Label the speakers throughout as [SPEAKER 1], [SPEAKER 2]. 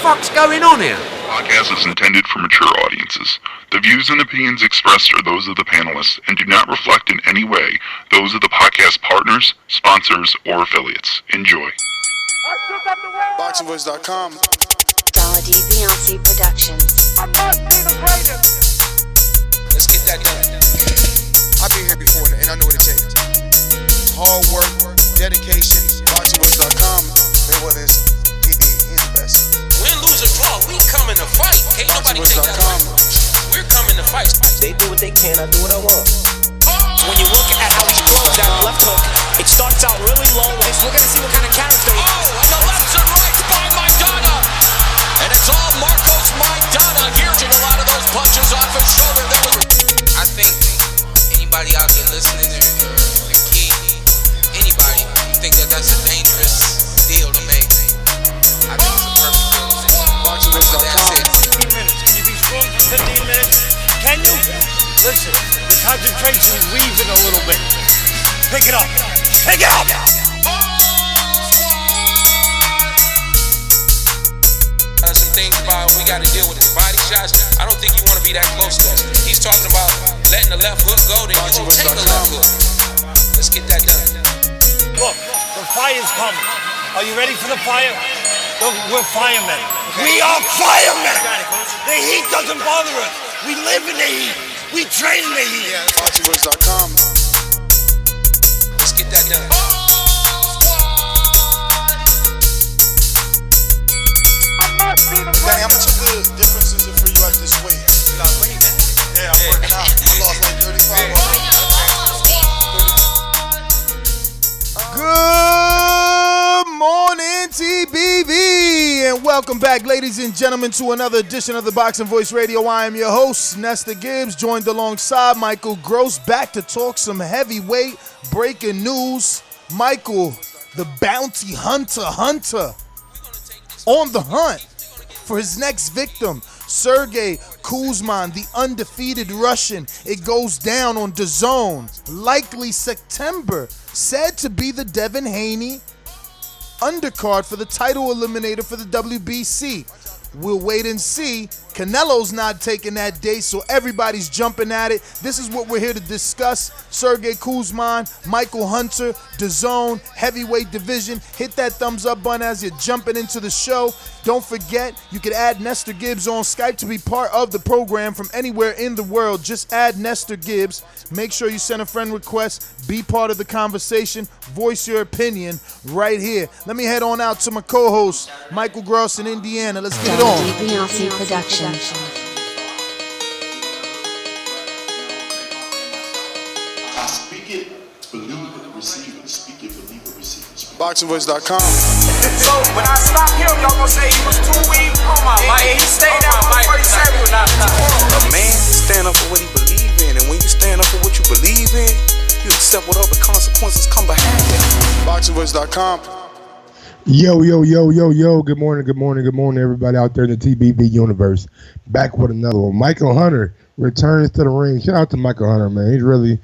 [SPEAKER 1] fuck's going on here?
[SPEAKER 2] Podcast is intended for mature audiences. The views and opinions expressed are those of the panelists and do not reflect in any way those of the podcast partners, sponsors, or affiliates. Enjoy.
[SPEAKER 3] BoxingVoice.com.
[SPEAKER 4] DAZN Productions.
[SPEAKER 3] I must be the greatest. Let's get that done. I've been here before and I know what it takes. Hard work, dedication, BoxingVoice.com. Been with us. He's the best.
[SPEAKER 5] Win, lose, or draw, we coming to fight. Can't nobody take that away. We're coming to fight.
[SPEAKER 6] They do what they can, I do what I want.
[SPEAKER 7] When you look at how he throws that left hook, it starts out really low. We're going to see what kind of character he has.
[SPEAKER 5] And the lefts and rights by Maidana. And it's all Marcos Maidana here. A lot of those punches off his shoulder.
[SPEAKER 8] I think anybody out there listening, the key, anybody, think that that's a dangerous deal to make. I think it's a perfect deal to make. But that's it.
[SPEAKER 9] 15 minutes. Can you be strong for 15 minutes? Can you? Listen, the concentration's leaving a little bit. Pick it up. Pick it up!
[SPEAKER 8] Some things about we got to deal with his body shots. I don't think you want to be that close to us. He's talking about letting the left hook go, then you won't take the left hook. Let's get that done.
[SPEAKER 9] Look, the fire's coming. Are you ready for the fire? Look, we're firemen. We are firemen! The heat doesn't bother us. We live in the heat. We train in the heat.
[SPEAKER 3] BoxingVoice.com.
[SPEAKER 8] Let's get that done.
[SPEAKER 3] Danny, how much of the difference is it for you at this weight?
[SPEAKER 8] You lost weight, man?
[SPEAKER 3] Yeah, I'm working out. I lost like 35
[SPEAKER 10] Good morning, TBV, and welcome back, ladies and gentlemen, to another edition of the Boxing Voice Radio. I am your host, Nestor Gibbs, joined alongside Michael Gross, back to talk some heavyweight breaking news. Michael, the bounty hunter, on the hunt for his next victim, Sergey Kuzmin, the undefeated Russian. It goes down on DAZN, likely September, said to be the Devin Haney undercard for the title eliminator for the WBC. We'll wait and see. Canelo's not taking that date, so everybody's jumping at it. This is what we're here to discuss. Sergey Kuzmin, Michael Hunter, DAZN, heavyweight division. Hit that thumbs up button as you're jumping into the show. Don't forget, you can add Nestor Gibbs on Skype to be part of the program from anywhere in the world. Just add Nestor Gibbs. Make sure you send a friend request. Be part of the conversation. Voice your opinion right here. Let me head on out to my co-host, Michael Gross in Indiana. Let's get it on.
[SPEAKER 4] DAZN Productions.
[SPEAKER 11] I speak it, believe it, receive it. Speak it, believe it, receive it.
[SPEAKER 3] BoxingVoice.com.
[SPEAKER 7] So when I stop him, y'all gonna say he was too weak. He stayed out before he said he was not.
[SPEAKER 8] A man stand up for what he believes in, and when you stand up for what you believe in, you accept whatever consequences come behind it.
[SPEAKER 3] BoxingVoice.com.
[SPEAKER 12] Yo, good morning, everybody out there in the TBV universe. Back with another one. Michael Hunter returns to the ring. Shout out to Michael Hunter, man. He's really,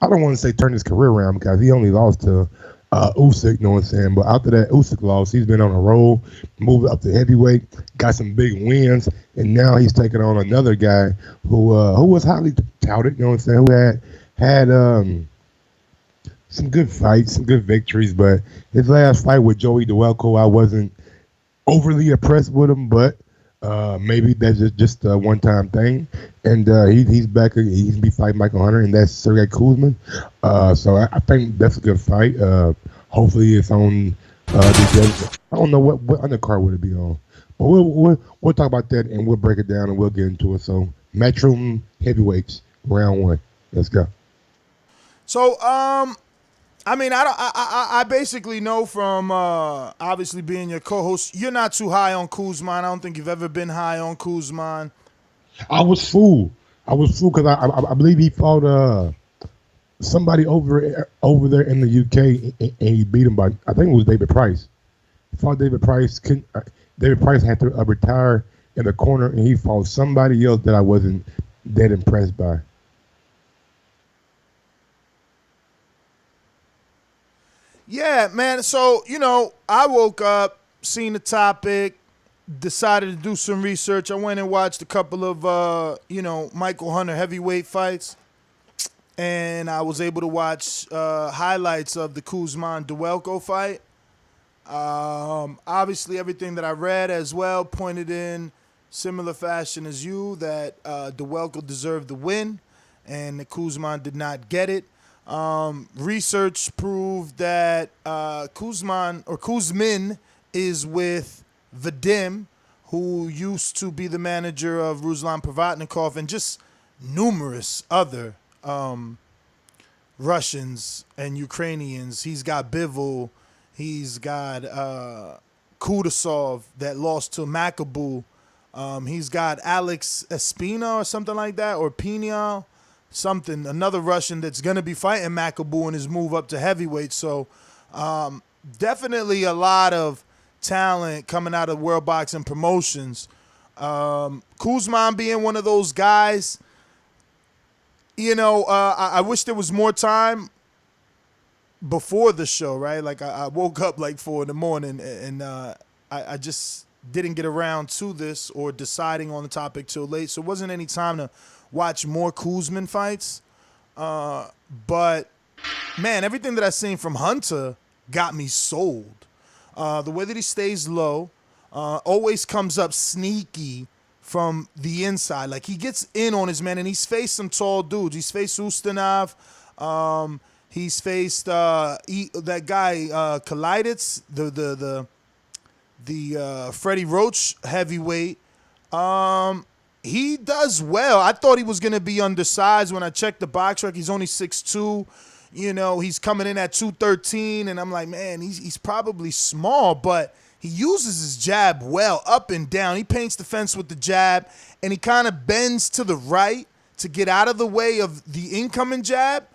[SPEAKER 12] I don't want to say turn his career around because he only lost to Usyk, you know what I'm saying? But after that Usyk loss, he's been on a roll, moved up to heavyweight, got some big wins, and now he's taking on another guy who was highly touted, you know what I'm saying, who had some good fights, some good victories, but his last fight with Joey DeWelko, I wasn't overly impressed with him, but maybe that's just a one-time thing. And he's back. He's gonna be fighting Michael Hunter, and that's Sergey Kuzmin. So I think that's a good fight. Hopefully, it's on the. I don't know what undercard would it be on, but we'll talk about that and we'll break it down and we'll get into it. So Matchroom heavyweights, round one. Let's go.
[SPEAKER 10] So I mean, I basically know from obviously being your co-host, you're not too high on Kuzmin. I don't think you've ever been high on Kuzmin.
[SPEAKER 12] I was fooled because I believe he fought somebody over there in the UK and he beat him by, I think it was David Price. He fought David Price. David Price had to retire in the corner and he fought somebody else that I wasn't that impressed by.
[SPEAKER 10] Yeah, man. So, I woke up seen the topic, decided to do some research. I went and watched a couple of, Michael Hunter heavyweight fights. And I was able to watch highlights of the Kuzman-Duelko fight. Obviously, everything that I read as well pointed in similar fashion as you, that Duelko deserved the win, and the Kuzman did not get it. Research proved that Kuzmin is with Vadim, who used to be the manager of Ruslan Provatnikov, and just numerous other Russians and Ukrainians. He's got Bivol. He's got Kudasov that lost to Makabu. He's got Alex Espina or something like that, or Pina, something, another Russian that's going to be fighting Makabu in his move up to heavyweight. So definitely a lot of talent coming out of World Boxing Promotions. Kuzman being one of those guys, I wish there was more time before the show, right? Like I woke up like 4 in the morning and I just didn't get around to this or deciding on the topic till late. So it wasn't any time to watch more Kuzmin fights. But man, everything that I seen from Hunter got me sold. The way that he stays low, always comes up sneaky from the inside. Like he gets in on his man, and he's faced some tall dudes. He's faced Ustinov. He's faced that guy Kaliditz, the Freddie Roach heavyweight. He does well. I thought he was going to be undersized when I checked the box rec. He's only 6'2". He's coming in at 213, and I'm like, man, he's probably small, but he uses his jab well, up and down. He paints the fence with the jab, and he kind of bends to the right to get out of the way of the incoming jab.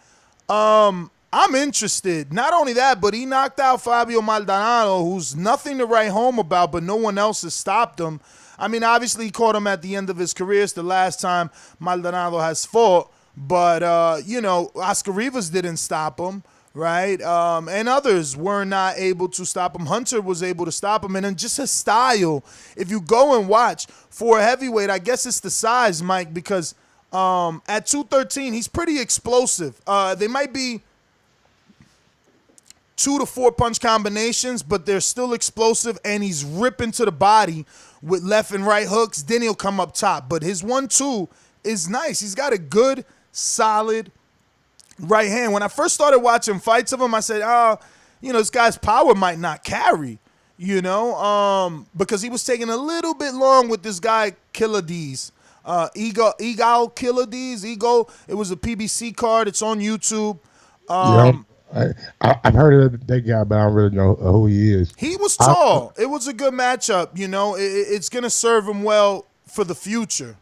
[SPEAKER 10] I'm interested. Not only that, but he knocked out Fabio Maldonado, who's nothing to write home about, but no one else has stopped him. I mean, obviously he caught him at the end of his career. It's the last time Maldonado has fought. But, Oscar Rivas didn't stop him, right? And others were not able to stop him. Hunter was able to stop him. And then just his style, if you go and watch for a heavyweight, I guess it's the size, Mike, because at 213, he's pretty explosive. They might be 2 to 4 punch combinations, but they're still explosive, and he's ripping to the body with left and right hooks. Then he'll come up top. But his 1-2 is nice. He's got a good, solid right hand. When I first started watching fights of him, I said, this guy's power might not carry, because he was taking a little bit long with this guy, Kilades. Eagle Kilades. It was a PBC card. It's on YouTube.
[SPEAKER 12] I've heard of that guy, but I don't really know who he is.
[SPEAKER 10] He was tall. It was a good matchup. It's going to serve him well for the future.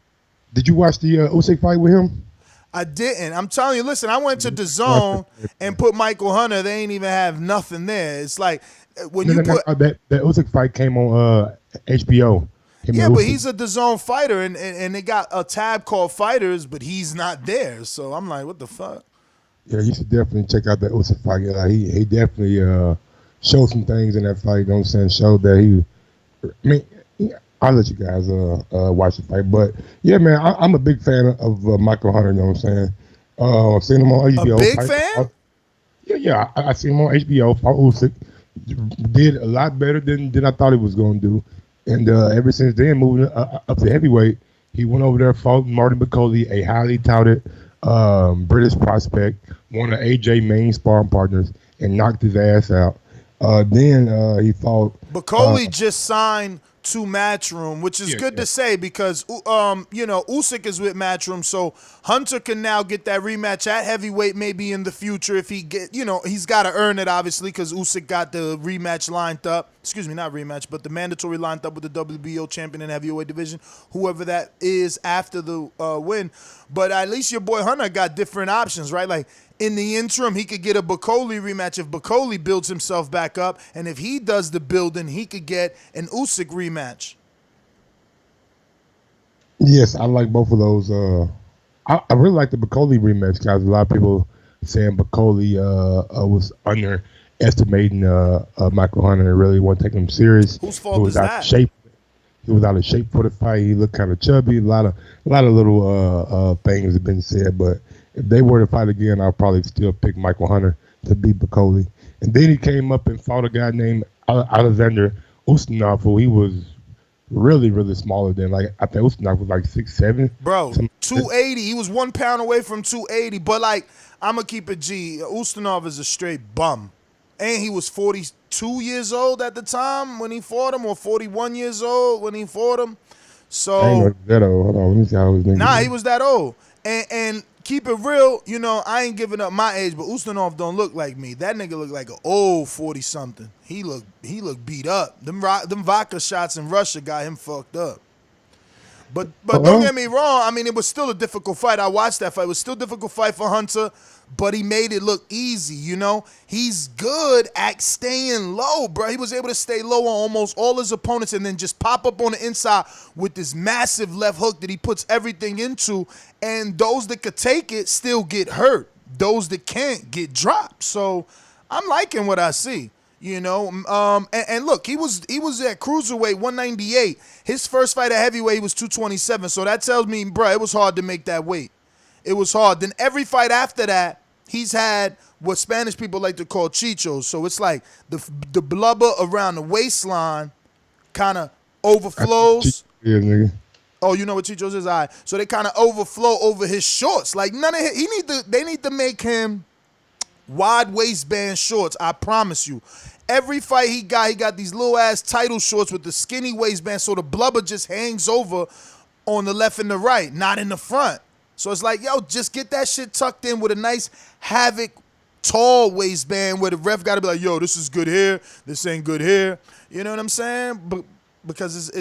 [SPEAKER 12] Did you watch the Usyk fight with him?
[SPEAKER 10] I didn't. I'm telling you, listen, I went to DAZN and put Michael Hunter. They ain't even have nothing there. It's like when
[SPEAKER 12] that Usyk fight came on HBO.
[SPEAKER 10] Yeah, but he's a DAZN fighter, and they got a tab called Fighters, but he's not there. So I'm like, what the fuck?
[SPEAKER 12] Yeah, you should definitely check out that Usyk fight. He definitely showed some things in that fight. Showed that I'll let you guys watch the fight. But yeah, man, I'm a big fan of Michael Hunter. You know what I'm saying? I've seen him on HBO.
[SPEAKER 10] A big fan?
[SPEAKER 12] Yeah. I seen him on HBO. Fought Usyk. Did a lot better than I thought he was going to do. And ever since then, moving up to heavyweight, he went over there, fought Martin Bacoli, a highly touted British prospect, one of AJ main sparring partners, and knocked his ass out. Then he fought.
[SPEAKER 10] Bacoli just signed to Matchroom, which is good to say because Usyk is with Matchroom, so Hunter can now get that rematch at heavyweight maybe in the future if he get, he's got to earn it obviously because Usyk got the rematch lined up. Excuse me, not rematch, but the mandatory lined up with the WBO champion in heavyweight division, whoever that is after the win. But at least your boy Hunter got different options, right? Like in the interim, he could get a Bacoli rematch if Bacoli builds himself back up, and if he does the building, he could get an Usyk rematch.
[SPEAKER 12] Yes, I like both of those. I really like the Bacoli rematch, guys. A lot of people saying Bacoli was estimating Michael Hunter and really wasn't taking him serious.
[SPEAKER 10] Whose fault is that?
[SPEAKER 12] He was out of shape for the fight. He looked kind of chubby. A lot of little things have been said, but if they were to fight again, I'll probably still pick Michael Hunter to beat Bacoli. And then he came up and fought a guy named Alexander Ustinov, who he was really, really smaller than. Like, I think Ustinov was like 6'7".
[SPEAKER 10] Bro, 280. He was 1 pound away from 280. But, like, I'm going to keep it G. Ustinov is a straight bum. And he was 42 years old at the time when he fought him, or 41 years old when he fought him. So,
[SPEAKER 12] I ain't know that old. Hold on, let me see how his name.
[SPEAKER 10] Nah, he was that old. And keep it real, you know, I ain't giving up my age, but Ustinov don't look like me. That nigga look like an old 40-something. He look beat up. Them vodka shots in Russia got him fucked up. But don't get me wrong. I mean, it was still a difficult fight. I watched that fight. It was still a difficult fight for Hunter, but he made it look easy, you know? He's good at staying low, bro. He was able to stay low on almost all his opponents and then just pop up on the inside with this massive left hook that he puts everything into, and those that could take it still get hurt. Those that can't get dropped. So I'm liking what I see. You know, and look, he was at cruiserweight 198. His first fight at heavyweight, he was 227. So that tells me, bro, it was hard to make that weight. It was hard. Then every fight after that, he's had what Spanish people like to call chichos. So it's like the blubber around the waistline kind of overflows.
[SPEAKER 12] Yeah, nigga.
[SPEAKER 10] Oh, you know what chichos is? All right. So they kind of overflow over his shorts. Like they need to make him wide waistband shorts. I promise you. Every fight he got these little ass title shorts with the skinny waistband, so the blubber just hangs over on the left and the right, not in the front. So it's like, yo, just get that shit tucked in with a nice Havoc tall waistband where the ref got to be like, yo, this is good here, this ain't good here. You know what I'm saying? But because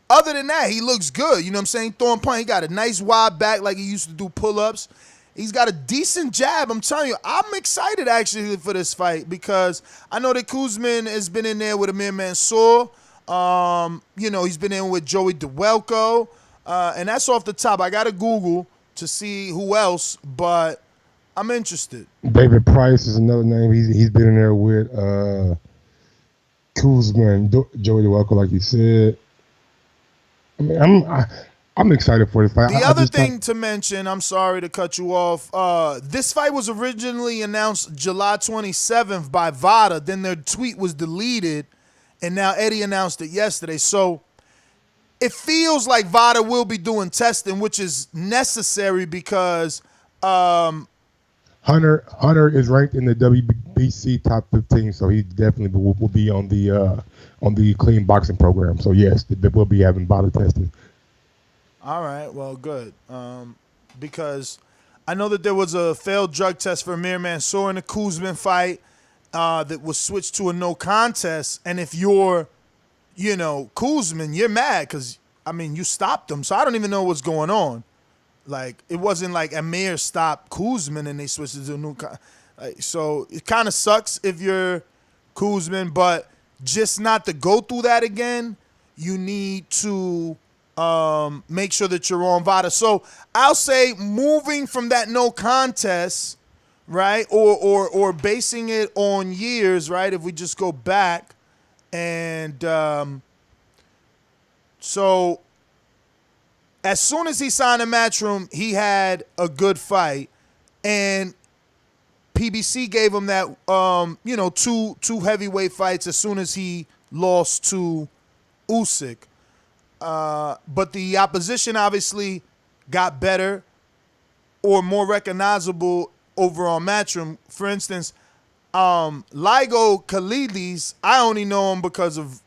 [SPEAKER 10] other than that, he looks good. You know what I'm saying? Throwing punch, he got a nice wide back like he used to do pull-ups. He's got a decent jab. I'm telling you, I'm excited actually for this fight because I know that Kuzmin has been in there with Amir Mansour. You know, he's been in with Joey DeWelko. And that's off the top. I got to Google to see who else, but I'm interested.
[SPEAKER 12] David Price is another name. He's been in there with Kuzmin, Joey DeWelko, like you said. I mean, I'm excited for this fight.
[SPEAKER 10] The other thing to mention, I'm sorry to cut you off, this fight was originally announced July 27th by VADA. Then their tweet was deleted, and now Eddie announced it yesterday. So it feels like VADA will be doing testing, which is necessary because
[SPEAKER 12] Hunter is ranked in the WBC top 15, so he definitely will be on the clean boxing program. So yes, they will be having VADA testing.
[SPEAKER 10] All right, well, good. Because I know that there was a failed drug test for Amir Mansour in the Kuzmin fight that was switched to a no contest. And if you're, you know, Kuzmin, you're mad because, I mean, you stopped him. So I don't even know what's going on. Like, it wasn't like Amir stopped Kuzmin and they switched it to a new contest. So it kind of sucks if you're Kuzmin, but just not to go through that again, you need to make sure that you're on VADA. So I'll say moving from that no contest, right, or basing it on years, right, if we just go back and so as soon as he signed a Matchroom, he had a good fight, and PBC gave him that you know, two heavyweight fights as soon as he lost to Usyk. But the opposition obviously got better or more recognizable over on Matchroom. For instance, Ligo Khalidis, I only know him because of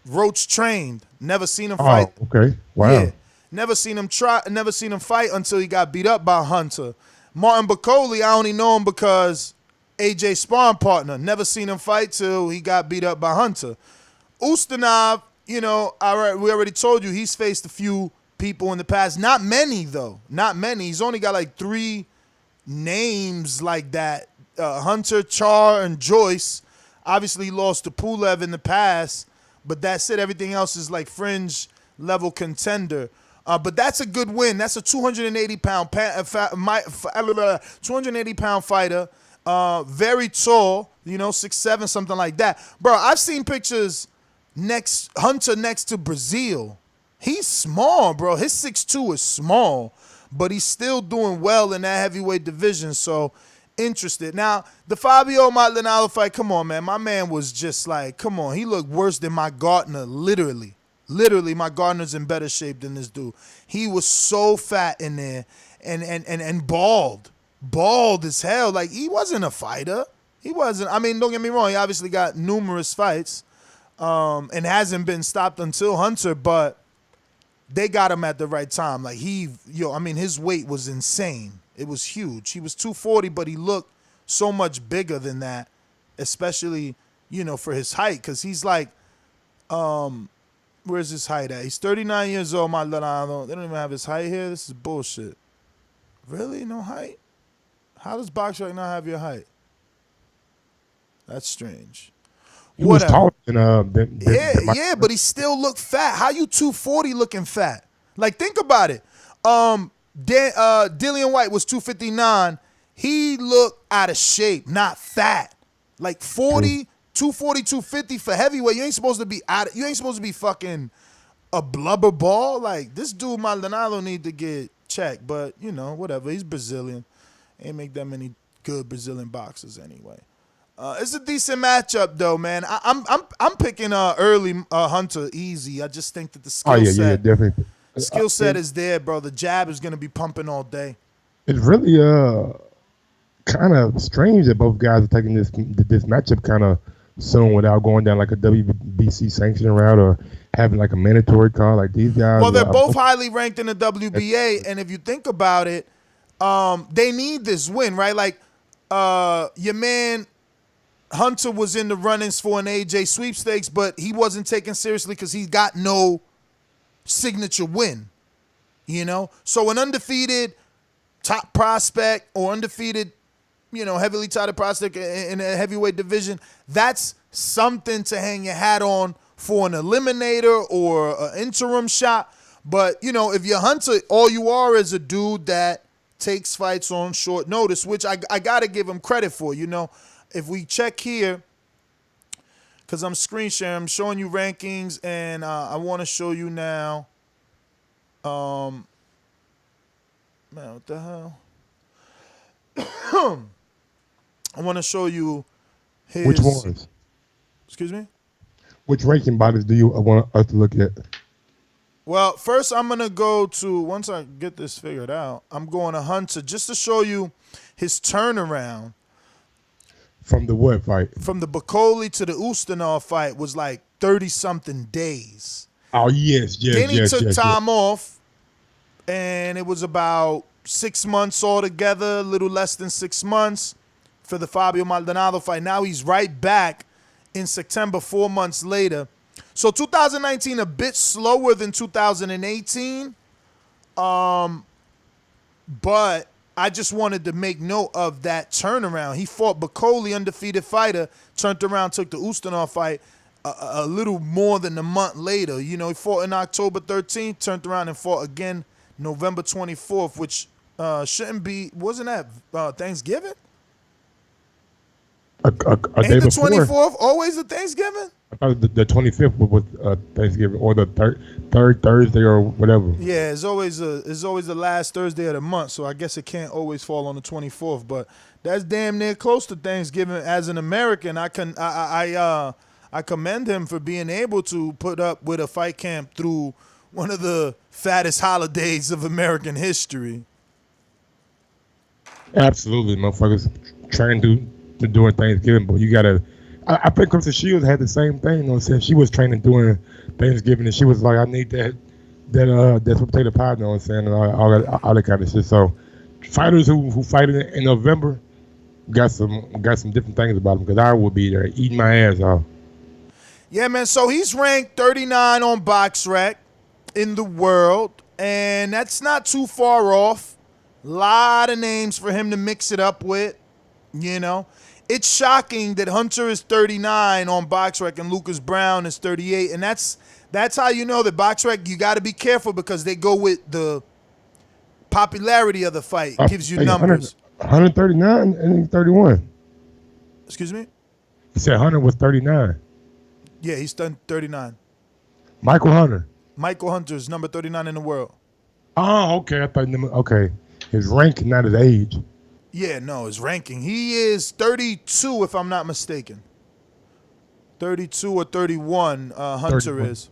[SPEAKER 10] Roach Trained. Never seen him fight.
[SPEAKER 12] Oh, okay. Wow.
[SPEAKER 10] Yeah. Never seen him fight until he got beat up by Hunter. Martin Bacoli, I only know him because AJ sparring partner. Never seen him fight till he got beat up by Hunter. Ustinov, you know, we already told you he's faced a few people in the past. Not many, though. Not many. He's only got like 3 names like that. Hunter, Char, and Joyce. Obviously, he lost to Pulev in the past, but that's it. Everything else is like fringe level contender. But that's a good win. That's a 280-pound fighter. Very tall, 6'7", something like that. Bro, I've seen pictures Hunter next to Brazil. He's small, bro. His 6'2" is small, but he's still doing well in that heavyweight division. So, interested. Now, the Fabio Maldonado fight, come on, man. My man was just like, come on. He looked worse than my Gardner, literally. Literally, my Gardner's in better shape than this dude. He was so fat in there and bald. Bald as hell. Like, he wasn't a fighter. He wasn't. I mean, don't get me wrong. He obviously got numerous fights and hasn't been stopped until Hunter, but they got him at the right time. Like, his weight was insane. It was huge. He was 240, but he looked so much bigger than that, especially, for his height, because he's like, where's his height at? He's 39 years old, Maldonado. They don't even have his height here. This is bullshit. Really? No height? How does BoxRec not have your height? That's strange.
[SPEAKER 12] He was taller than
[SPEAKER 10] yeah, but he still looked fat. How you 240 looking fat? Like, think about it. Dillian White was 259. He looked out of shape, not fat. Like 240, 250 for heavyweight. You ain't supposed to be fucking a blubber ball. Like, this dude Maldonado need to get checked, but whatever. He's Brazilian. Ain't make that many good Brazilian boxers anyway. It's a decent matchup though, man. I'm picking early Hunter easy. I just think that the skill set,
[SPEAKER 12] definitely.
[SPEAKER 10] Skill set is there, bro. The jab is gonna be pumping all day.
[SPEAKER 12] It's really kind of strange that both guys are taking this matchup kind of soon without going down like a WBC sanction route or having like a mandatory call like these guys.
[SPEAKER 10] Well, they're both highly ranked in the WBA, and if you think about it, they need this win, right? Like, your man Hunter was in the run-ins for an AJ sweepstakes, but he wasn't taken seriously because he got no signature win, So an undefeated top prospect or undefeated, heavily touted prospect in a heavyweight division, that's something to hang your hat on for an eliminator or an interim shot. But, if you're Hunter, all you are is a dude that takes fights on short notice, which I got to give him credit for, If we check here, because I'm screen sharing, I'm showing you rankings, and I want to show you now. Man, what the hell? I want to show you his.
[SPEAKER 12] Which ones?
[SPEAKER 10] Excuse me?
[SPEAKER 12] Which ranking bodies do you want us to look at?
[SPEAKER 10] Well, first I'm going to go to, once I get this figured out, I'm going to Hunter just to show you his turnaround.
[SPEAKER 12] From the what fight?
[SPEAKER 10] From the Bacoli to the Ustinov fight was like 30-something days.
[SPEAKER 12] Oh, yes.
[SPEAKER 10] Then he took time off, and it was about 6 months altogether, a little less than 6 months for the Fabio Maldonado fight. Now he's right back in September, 4 months later. So 2019 a bit slower than 2018, but I just wanted to make note of that turnaround. He fought Bacoli, undefeated fighter, turned around, took the Ustinov fight a little more than a month later. He fought in October 13th, turned around and fought again November 24th, which shouldn't be, wasn't that Thanksgiving?
[SPEAKER 12] Ain't
[SPEAKER 10] the 24th always a Thanksgiving?
[SPEAKER 12] I thought the 25th was Thanksgiving, or the third Thursday or whatever.
[SPEAKER 10] Yeah, it's always the last Thursday of the month, so I guess it can't always fall on the 24th. But that's damn near close to Thanksgiving. As an American, I commend him for being able to put up with a fight camp through one of the fattest holidays of American history.
[SPEAKER 12] Absolutely, motherfuckers trying to during Thanksgiving, but you gotta. I think Krista Shields had the same thing. She was training during Thanksgiving, and she was like, "I need that sweet potato pie." And all that kind of shit. So, fighters who fight in November got some different things about them, because I will be there eating my ass off.
[SPEAKER 10] Yeah, man. So he's ranked 39 on BoxRec in the world, and that's not too far off. A lot of names for him to mix it up with, It's shocking that Hunter is 39 on BoxRec and Lucas Brown is 38, and that's how you know that BoxRec, you got to be careful, because they go with the popularity of the fight. It gives you numbers.
[SPEAKER 12] 139 and 31.
[SPEAKER 10] Excuse me?
[SPEAKER 12] He said Hunter was 39.
[SPEAKER 10] Yeah, he's done 39.
[SPEAKER 12] Michael Hunter.
[SPEAKER 10] Michael Hunter's number 39 in the world.
[SPEAKER 12] Oh, okay. I thought. Okay, his rank, not his age.
[SPEAKER 10] Yeah, no, his ranking. He is 32, if I'm not mistaken. 32 or 31, Hunter
[SPEAKER 12] 31.
[SPEAKER 10] is.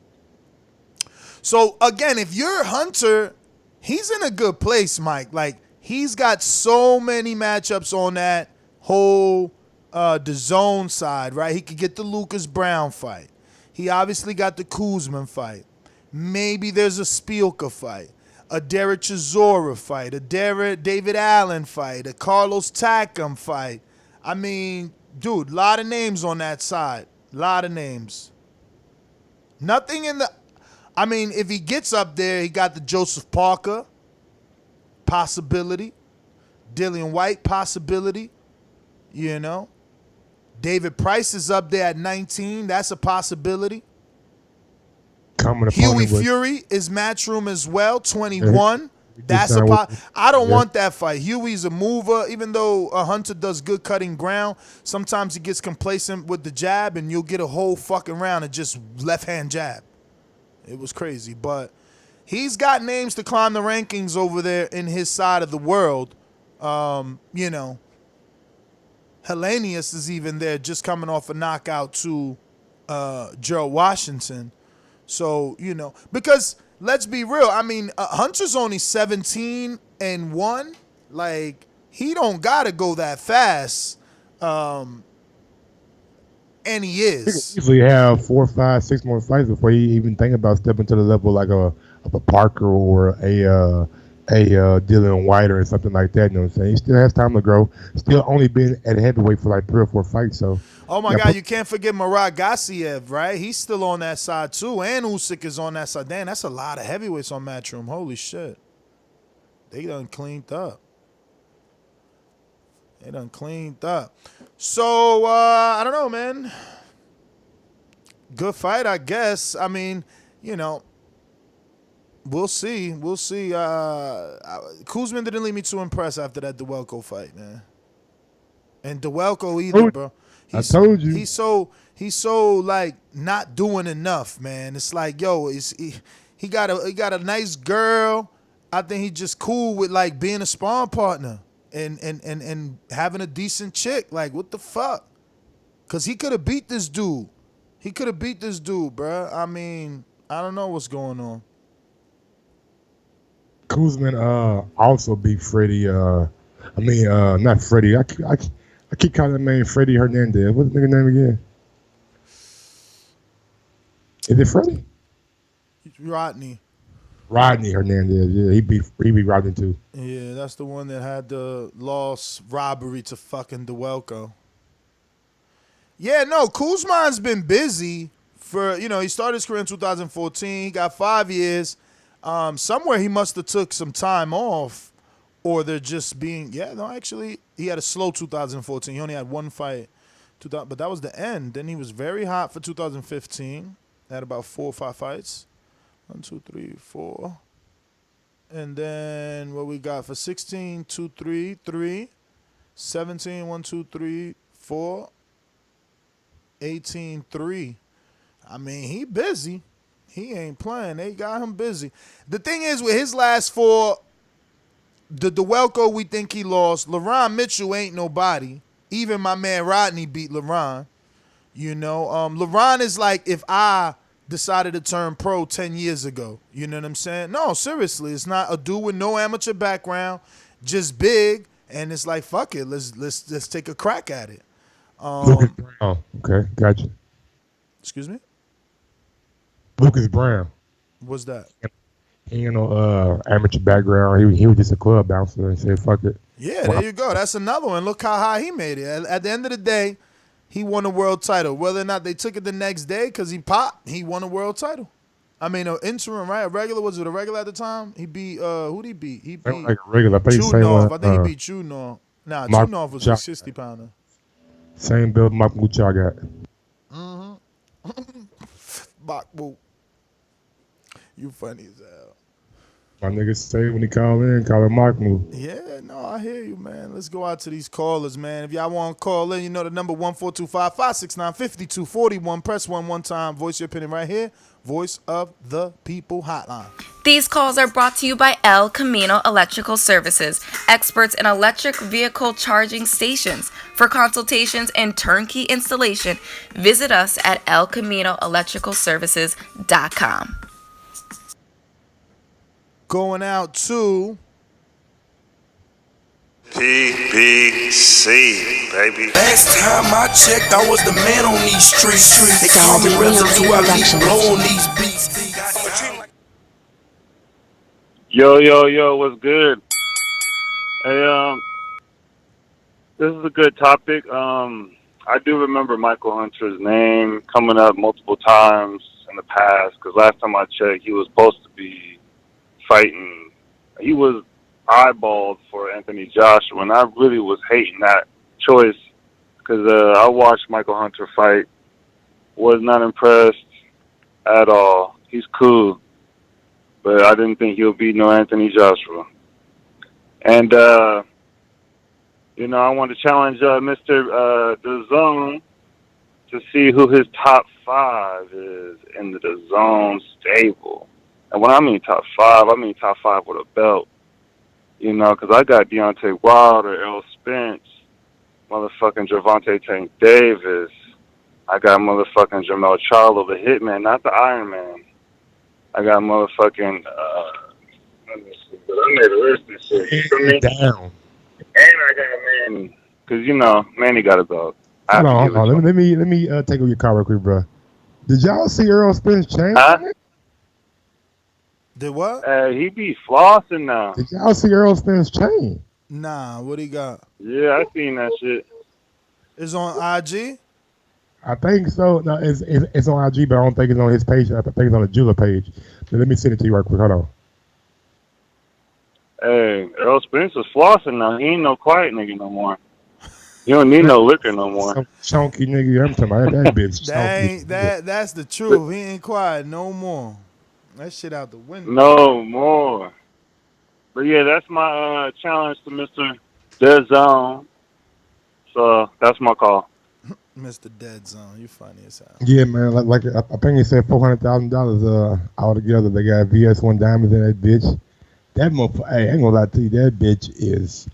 [SPEAKER 10] So, again, if you're Hunter, he's in a good place, Mike. Like, he's got so many matchups on that whole DAZN side, right? He could get the Lucas Brown fight. He obviously got the Kuzmin fight. Maybe there's a Spielka fight, a Derek Chisora fight, a David Allen fight, a Carlos Takam fight. I mean, dude, a lot of names on that side. A lot of names. Nothing in the... I mean, if he gets up there, he got the Joseph Parker possibility. Dillian White possibility. You know? David Price is up there at 19. That's a possibility. Huey Fury is Matchroom as well, 21. That's I don't want that fight. Huey's a mover. Even though Hunter does good cutting ground, sometimes he gets complacent with the jab, and you'll get a whole fucking round of just left-hand jab. It was crazy. But he's got names to climb the rankings over there in his side of the world. You know, Hellenius is even there, just coming off a knockout to Gerald Washington. So, you know, because let's be real. I mean, Hunter's only 17-1. Like, he don't got to go that fast. And he is.
[SPEAKER 12] He could easily have 4, 5, 6 more fights before he even think about stepping to the level like of a Parker or a Dillian White or something like that. You know what I'm saying? He still has time to grow. Still only been at heavyweight for like 3 or 4 fights. So.
[SPEAKER 10] Oh my God, you can't forget Murat Gassiev, right? He's still on that side too, and Usyk is on that side. Damn, that's a lot of heavyweights on Matchroom. Holy shit, they done cleaned up. So I don't know, man. Good fight, I guess. I mean, you know. We'll see. Kuzmin didn't leave me too impressed after that Duelko fight, man. And Duelko either, bro.
[SPEAKER 12] I told you.
[SPEAKER 10] He's so like not doing enough, man. It's like, yo, he got a nice girl. I think he just cool with like being a sparring partner and having a decent chick. Like, what the fuck? Cause he could have beat this dude. Bro. I mean, I don't know what's going on.
[SPEAKER 12] Kuzmin also beat Freddie. Not Freddie. I keep calling him man Freddie Hernandez. What's the nigga name again? Is it Freddie?
[SPEAKER 10] Rodney
[SPEAKER 12] Hernandez. Yeah, he beat Rodney too.
[SPEAKER 10] Yeah, that's the one that had the lost robbery to fucking Duelko. Yeah, no, Kuzman's been busy for, you know, he started his career in 2014. He got 5 years. Somewhere he must have took some time off, or they're just being, actually, he had a slow 2014. He only had 1 fight, but that was the end. Then he was very hot for 2015. Had about 4 or 5 fights. 1, 2, 3, 4. And then what we got for 16, 2, 3, 3. 17, 1, 2, 3, 4. 18, 3. I mean, he busy. He ain't playing. They got him busy. The thing is, with his last 4, the Duelko we think he lost. LaRon Mitchell ain't nobody. Even my man Rodney beat LaRon. You know, LaRon is like if I decided to turn pro 10 years ago. You know what I'm saying? No, seriously. It's not a dude with no amateur background, just big, and it's like, fuck it. Let's take a crack at it.
[SPEAKER 12] Lucas Brown. Okay, gotcha.
[SPEAKER 10] Excuse me?
[SPEAKER 12] Lucas Brown.
[SPEAKER 10] What's that?
[SPEAKER 12] He ain't no amateur background. He was just a club bouncer and said, fuck it.
[SPEAKER 10] Yeah, there you go. That's another one. Look how high he made it. At the end of the day, he won a world title. Whether or not they took it the next day because he popped, he won a world title. I mean, an interim, right? A regular, was it a regular at the time? He beat, who'd he beat? He beat
[SPEAKER 12] like a regular.
[SPEAKER 10] Chudnov. I think he beat Chudnov. Nah, Chudnov was a 60-pounder.
[SPEAKER 12] Same build Mark Mucha got.
[SPEAKER 10] Bakbu. You funny as hell.
[SPEAKER 12] My niggas say when he call him Mark move.
[SPEAKER 10] Yeah, no, I hear you, man. Let's go out to these callers, man. If y'all want to call in, you know the number 1-425-569-5241. Press 1 time. Voice your opinion right here. Voice of the People hotline.
[SPEAKER 1] These calls are brought to you by El Camino Electrical Services, experts in electric vehicle charging stations. For consultations and turnkey installation, visit us at elcaminoelectricalservices.com.
[SPEAKER 10] Going out to
[SPEAKER 13] PBC, baby.
[SPEAKER 14] Last time I checked, I was the man on these streets. They call me residue, I leave blow on these beats.
[SPEAKER 15] Yo, what's good? Hey, this is a good topic. I do remember Michael Hunter's name coming up multiple times in the past, because last time I checked, he was supposed to be fighting. He was eyeballed for Anthony Joshua, and I really was hating that choice, because I watched Michael Hunter fight, was not impressed at all. He's cool, but I didn't think he'll beat no Anthony Joshua. And I want to challenge Mr. DAZN to see who his top 5 is in the DAZN stable. And when I mean top 5, I mean top 5 with a belt. Because I got Deontay Wilder, Errol Spence, motherfucking Gervonta Tank Davis. I got motherfucking Jermell Charlo, the Hitman, not the Iron Man. I got motherfucking, let me see, but I made a list and shit.
[SPEAKER 12] Down.
[SPEAKER 15] And I got Manny. Because, Manny got a belt.
[SPEAKER 12] Hold on. Let me take over your car real quick, bro. Did y'all see Errol Spence change?
[SPEAKER 15] Huh?
[SPEAKER 10] Did what?
[SPEAKER 15] He be flossing now.
[SPEAKER 12] Did y'all see Errol Spence chain?
[SPEAKER 10] Nah, what he got?
[SPEAKER 15] Yeah, I seen that shit.
[SPEAKER 10] It's on IG?
[SPEAKER 12] I think so. No, it's on IG, but I don't think it's on his page. I think it's on the jeweler page. But let me send it to you right quick. Hold on.
[SPEAKER 15] Hey, Errol Spence is flossing now. He ain't no quiet nigga no more. You don't need no liquor no more.
[SPEAKER 12] Some chunky nigga. I'm talking about that bitch.
[SPEAKER 10] That's the truth. He ain't quiet no more. That shit out the window.
[SPEAKER 15] No more. But yeah, that's my challenge to Mr. DAZN. So that's my call.
[SPEAKER 10] Mr. Dead Zone, you funny as hell.
[SPEAKER 12] Yeah, man. Like I think he said $400,000 altogether. They got VS1 diamonds in that bitch. That motherfucker. Hey, I ain't gonna lie to you. That bitch is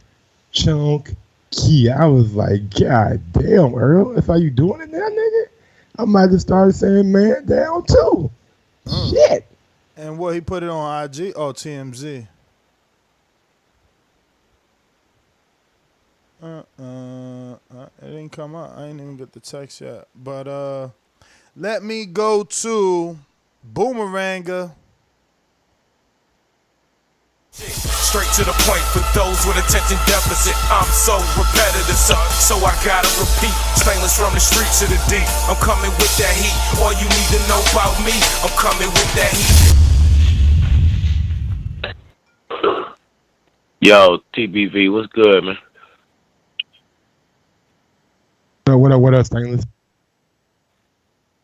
[SPEAKER 12] chunky. I was like, God damn, Earl, that's how you doing it now, nigga? I might just start saying man down too. Shit.
[SPEAKER 10] And what, he put it on IG? Oh, TMZ. It didn't come out. I ain't even get the text yet. But let me go to Boomeranger.
[SPEAKER 14] Straight to the point for those with attention deficit. I'm so repetitive, so I gotta repeat. Stainless from the streets to the deep. I'm coming with that heat. All you need to know about me, I'm coming with that heat.
[SPEAKER 16] Yo, TBV, what's good, man?
[SPEAKER 12] What else, Stainless?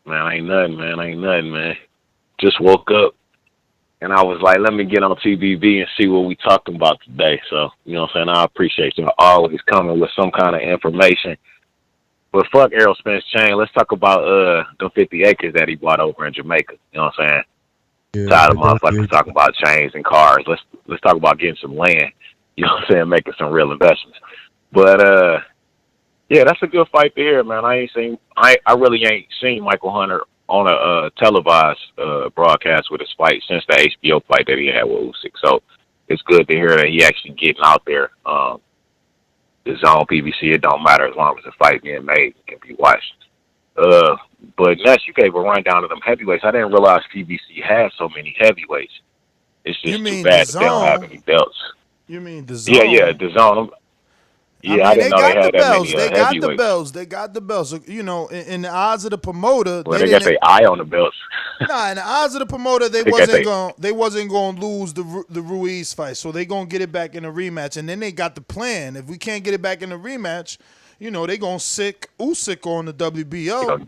[SPEAKER 16] Man, ain't nothing, man. Just woke up, and I was like, let me get on TBV and see what we talking about today. So, you know what I'm saying? I appreciate you always coming with some kind of information. But fuck Errol Spence chain. Let's talk about the 50 acres that he bought over in Jamaica. You know what I'm saying?
[SPEAKER 12] Yeah,
[SPEAKER 16] Tired of motherfuckers talking about chains and cars. Let's talk about getting some land. You know what I'm saying? Making some real investments. But yeah, that's a good fight to hear, man. I really ain't seen Michael Hunter on a televised broadcast with his fight since the HBO fight that he had with Usyk. So it's good to hear that he actually getting out there. The zone PBC, it don't matter as long as the fight being made, it can be watched. But Ness, you gave a rundown of them heavyweights. I didn't realize PBC had so many heavyweights. It's just too bad that they don't have any belts.
[SPEAKER 10] You mean the zone?
[SPEAKER 16] Yeah, the zone. Yeah, I didn't know they had that many heavyweights.
[SPEAKER 10] They got the belts. So, you know, in the eyes of the promoter,
[SPEAKER 16] well, they got their eye on the belts.
[SPEAKER 10] Nah, in the eyes of the promoter, they wasn't going to lose the Ruiz fight, so they going to get it back in a rematch. And then they got the plan. If we can't get it back in the rematch, you know, they going to sick Usyk on the WBO.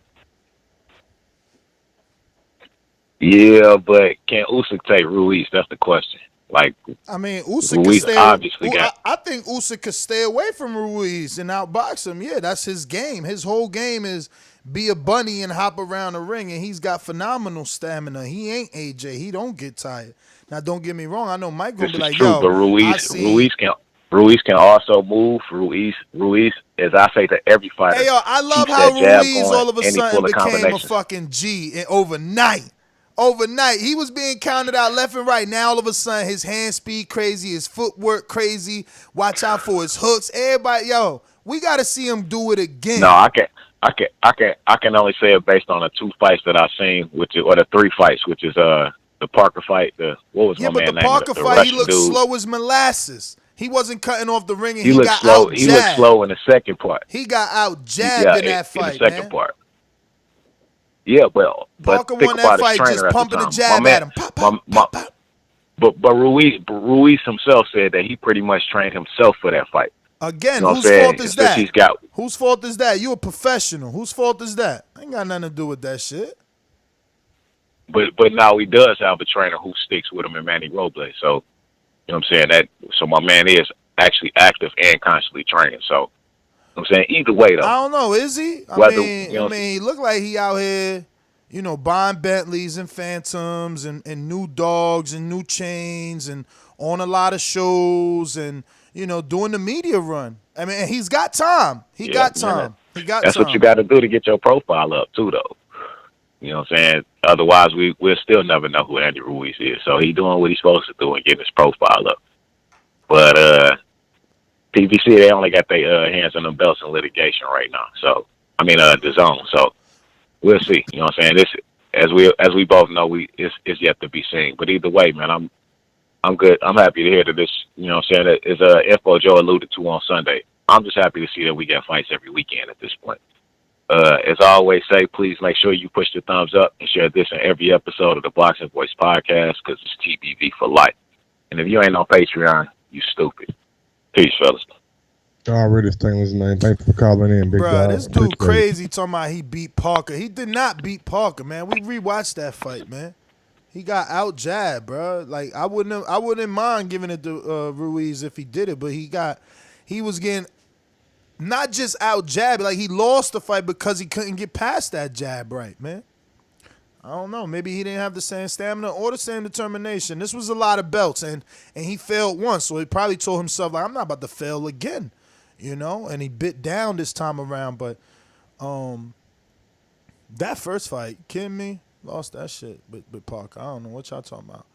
[SPEAKER 16] Yeah, but can Usyk take Ruiz? That's the question. Like,
[SPEAKER 10] I mean, Usyk
[SPEAKER 16] Ruiz obviously got.
[SPEAKER 10] I think Usyk could stay away from Ruiz and outbox him. Yeah, that's his game. His whole game is be a bunny and hop around the ring, and he's got phenomenal stamina. He ain't AJ. He don't get tired. Now, don't get me wrong. I know Mike gonna
[SPEAKER 16] This
[SPEAKER 10] be
[SPEAKER 16] is
[SPEAKER 10] like,
[SPEAKER 16] true,
[SPEAKER 10] yo,
[SPEAKER 16] but Ruiz can also move. Ruiz, as I say to every fighter.
[SPEAKER 10] Hey, yo, I love
[SPEAKER 16] keeps
[SPEAKER 10] how
[SPEAKER 16] that jab
[SPEAKER 10] Ruiz
[SPEAKER 16] going,
[SPEAKER 10] all of a
[SPEAKER 16] and he
[SPEAKER 10] sudden
[SPEAKER 16] full of
[SPEAKER 10] became a
[SPEAKER 16] combinations.
[SPEAKER 10] fucking G and overnight. Overnight, he was being counted out left and right. Now all of a sudden, his hand speed crazy, his footwork crazy. Watch out for his hooks. Everybody, yo, we got to see him do it again.
[SPEAKER 16] No, I can only say it based on the 2 fights that I've seen, or the 3 fights, which is the Parker fight. What was my man name?
[SPEAKER 10] Yeah, but the Parker fight,
[SPEAKER 16] Russian
[SPEAKER 10] he looked
[SPEAKER 16] dude.
[SPEAKER 10] slow as molasses. He wasn't cutting off the ring, and
[SPEAKER 16] He looked
[SPEAKER 10] got
[SPEAKER 16] slow.
[SPEAKER 10] out
[SPEAKER 16] He looked slow in the second part.
[SPEAKER 10] He got out jabbed in that fight,
[SPEAKER 16] in the second
[SPEAKER 10] man.
[SPEAKER 16] part. Yeah, well,
[SPEAKER 10] Parker
[SPEAKER 16] but think
[SPEAKER 10] won that
[SPEAKER 16] about his
[SPEAKER 10] fight
[SPEAKER 16] trainer
[SPEAKER 10] just
[SPEAKER 16] at the
[SPEAKER 10] pumping a
[SPEAKER 16] time.
[SPEAKER 10] jab at him. Pop, pop, pop, pop.
[SPEAKER 16] But Ruiz himself said that he pretty much trained himself for that fight.
[SPEAKER 10] Again,
[SPEAKER 16] You know
[SPEAKER 10] whose
[SPEAKER 16] what I'm
[SPEAKER 10] fault
[SPEAKER 16] saying?
[SPEAKER 10] is
[SPEAKER 16] Since
[SPEAKER 10] that?
[SPEAKER 16] he's got,
[SPEAKER 10] Whose fault is that? You a professional. Whose fault is that? Ain't got nothing to do with that shit.
[SPEAKER 16] but now he does have a trainer who sticks with him in Manny Robles. So, you know what I'm saying? So my man is actually active and constantly training. So, I'm saying either way though.
[SPEAKER 10] I don't know. Is he? I mean, he look like he out here, you know, buying Bentleys and Phantoms and new dogs and new chains and on a lot of shows and, you know, doing the media run. I mean, he's got time. He got time.
[SPEAKER 16] That's what you got to do to get your profile up too, though. You know what I'm saying? Otherwise, we'll still never know who Andy Ruiz is. So he doing what he's supposed to do and getting his profile up. But PBC, they only got their hands on them belts in litigation right now. So I mean, DAZN. So we'll see. You know what I'm saying? This, as we both know, it's yet to be seen. But either way, man, I'm good. I'm happy to hear that this. You know what I'm saying? That is info Joe alluded to on Sunday. I'm just happy to see that we get fights every weekend at this point. As I always say, please make sure you push the thumbs up and share this in every episode of the Boxing Voice podcast because it's TBV for life. And if you ain't on Patreon, you stupid. Peace, fellas.
[SPEAKER 12] Already stainless, man. Thanks for calling in, big
[SPEAKER 10] Bruh,
[SPEAKER 12] dog.
[SPEAKER 10] this dude crazy talking about he beat Parker. He did not beat Parker, man. We rewatched that fight, man. He got out jabbed, bro. Like I wouldn't mind giving it to Ruiz if he did it, but he was getting not just out jabbed, like he lost the fight because he couldn't get past that jab right, man. I don't know. Maybe he didn't have the same stamina or the same determination. This was a lot of belts, and he failed once, so he probably told himself, like, I'm not about to fail again, you know? And he bit down this time around, but that first fight, kidding me? Lost that shit with Parker. I don't know what y'all talking about.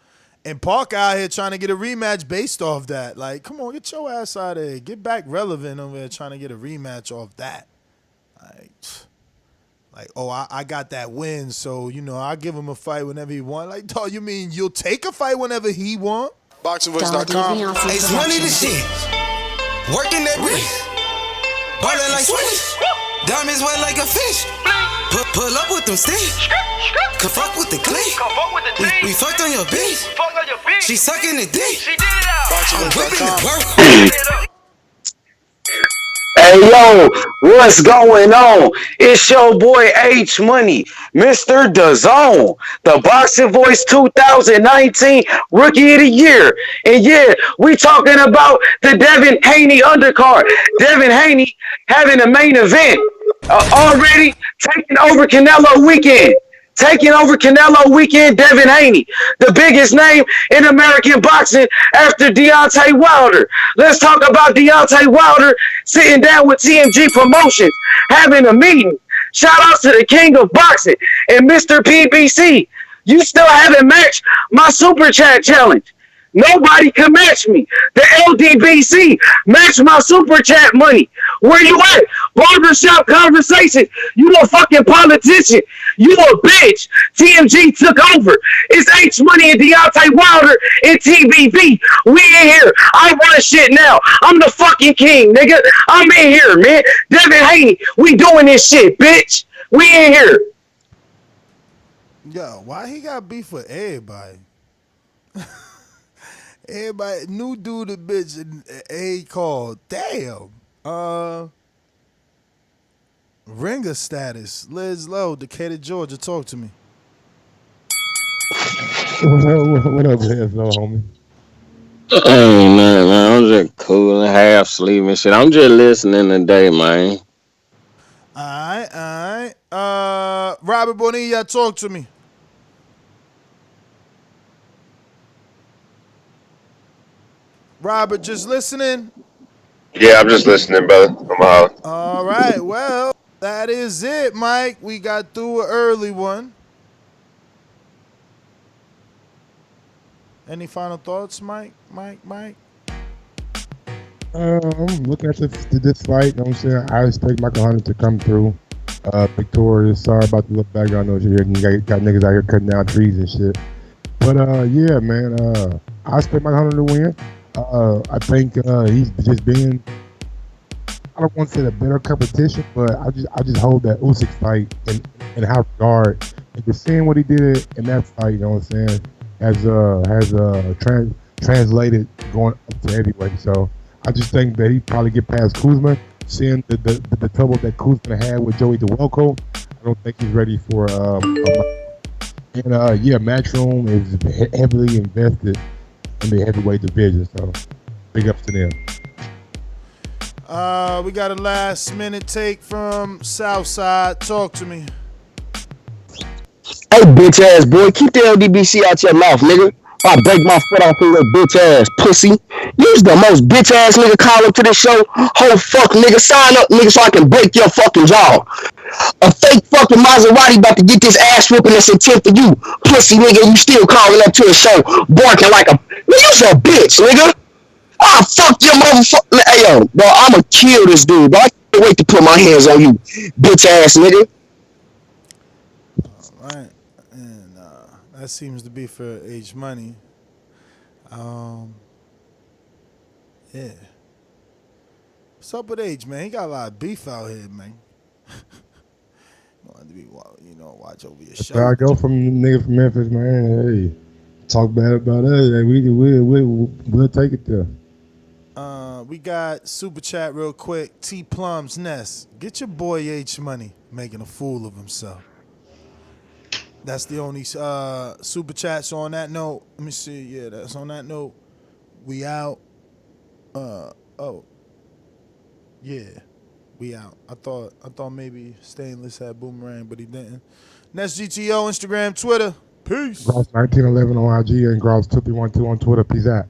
[SPEAKER 10] And Parker out here trying to get a rematch based off that. Like, come on, get your ass out of here. Get back relevant over there trying to get a rematch off that. Like, oh, I got that win, so, you know, I'll give him a fight whenever he want. Like, dog, you mean you'll take a fight whenever he want?
[SPEAKER 3] BoxingVoice.com.
[SPEAKER 17] It's money to shit. Working that wrist. Ballin' like Swiss. Diamonds wet like a fish. Pull up with them sticks. Can fuck with the clique. We fucked on your bitch. She sucking the dick. I'm whipping the work.
[SPEAKER 18] Hey yo, what's going on? It's your boy H Money, Mr. DAZN, the Boxing Voice 2019 Rookie of the Year. And yeah, we talking about the Devin Haney undercard. Devin Haney having a main event already taking over Canelo weekend. Taking over Canelo weekend, Devin Haney, the biggest name in American boxing after Deontay Wilder. Let's talk about Deontay Wilder sitting down with TMG Promotions, having a meeting. Shout out to the king of boxing and Mr. PBC. You still haven't matched my Super Chat challenge. Nobody can match me. The LDBC match my Super Chat money. Where you at? Barbershop conversation. You a fucking politician. You a bitch. TMG took over. It's H Money and Deontay Wilder and TBV. We in here. I run shit now. I'm the fucking king, nigga. I'm in here, man. Devin Haney, we doing this shit, bitch. We in here.
[SPEAKER 10] Yo, why he got beef with everybody? Everybody, new dude, a bitch, and A called. Damn. Ringer status. Liz Lowe, Decatur, Georgia. Talk to me.
[SPEAKER 12] What up, Liz Lowe, homie?
[SPEAKER 19] Ain't nothing, man. I'm just cool and half sleeping shit. I'm just listening today, man.
[SPEAKER 10] All right. Robert Bonilla, talk to me. Robert, just listening.
[SPEAKER 20] Yeah, I'm just listening, brother. I'm out.
[SPEAKER 10] All right. Well, that is it, Mike. We got through an early one. Any final thoughts, Mike?
[SPEAKER 12] I'm looking at this fight. You know what I'm saying? I expect Michael Hunter to come through victorious. Sorry about the little background noise here. You got niggas out here cutting down trees and shit. But yeah, man. I expect Michael Hunter to win. I think he's just been. I don't want to say the better competition, but I just hold that Usyk fight in high regard. And just seeing what he did in that fight, you know what I'm saying, has translated going up to heavyweight. So I just think that he probably get past Kuzmin. Seeing the trouble that Kuzmin had with Joey DeWelko, I don't think he's ready for. Yeah, Matchroom is heavily invested in the heavyweight division. So big ups to them.
[SPEAKER 10] We got a last minute take from Southside. Talk to me.
[SPEAKER 21] Hey, bitch ass boy, keep the LDBC out your mouth, nigga. Or I break my foot off your little bitch ass pussy. You's the most bitch ass nigga call up to this show. Whole fuck nigga, sign up nigga so I can break your fucking jaw. A fake fucking Maserati about to get this ass whooping that's intent for you, pussy nigga. You still calling up to a show, barking like a you's a bitch, nigga. Ah, fuck your motherfucker. Hey yo, bro, I'ma kill this dude, bro. I can't wait to put my hands on you, bitch ass nigga.
[SPEAKER 10] All right. And that seems to be for H Money. Yeah. What's up with H, man? He got a lot of beef out here, man. Watch over your
[SPEAKER 12] That's
[SPEAKER 10] show.
[SPEAKER 12] where I go from nigga from Memphis, man. Hey, talk bad about us. Hey, we'll take it there.
[SPEAKER 10] We got super chat real quick. T Plum's Nest. Get your boy H Money making a fool of himself. That's the only super chat. So on that note, let me see. Yeah, that's on that note. We out. Yeah, we out. I thought maybe Stainless had Boomerang, but he didn't. Nest GTO, Instagram, Twitter. Peace.
[SPEAKER 12] Gross 1911 on IG and Gross 2312 on Twitter. Peace out.